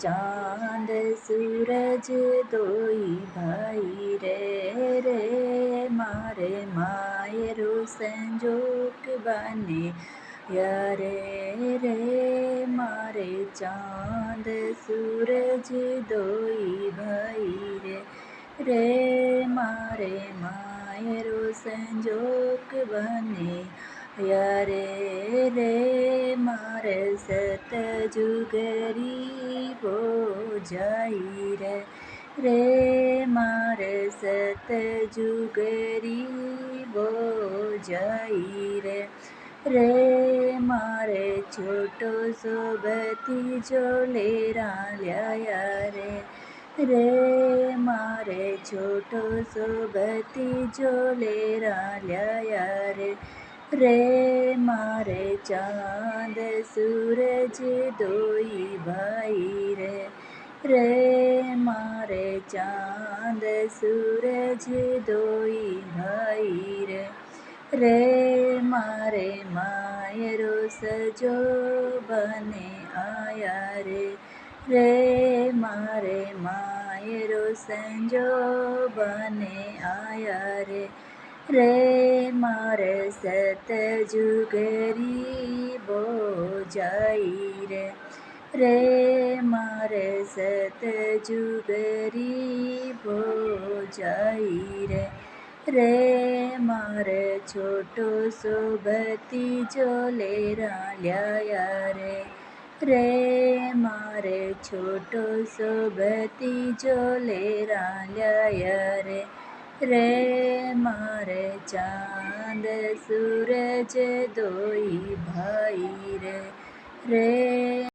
चांद सूरज दोई भाई रे मारे मायरो संजोग बने यारे रे मारे चांद सूरज दोई भाई रे मारे मायरो संजोग बने यारे रे मारे सत जुगरी हो जाई रे मारे सत जुगरी हो जाई रे मारे छोटो सो भतीजो लेरा ल्याया रे मारे छोटो सो भतीजो लेरा ल्याया रे मारे चांद सूरज दोई भाई रे मारे चांद सूरज दोई भाई रे मारे मायरो सजो बने आया रे मारे मायरो संजो बने आया रे मारे सत जुगरी बो जाई रे मारे सत जुगरी बो जाई रे मारे छोटो सो भतीजो लेरा ल्याया रे मारे छोटो सो भतीजो लेरा ल्याया रे मारे चांद सूरज दोई भाई रे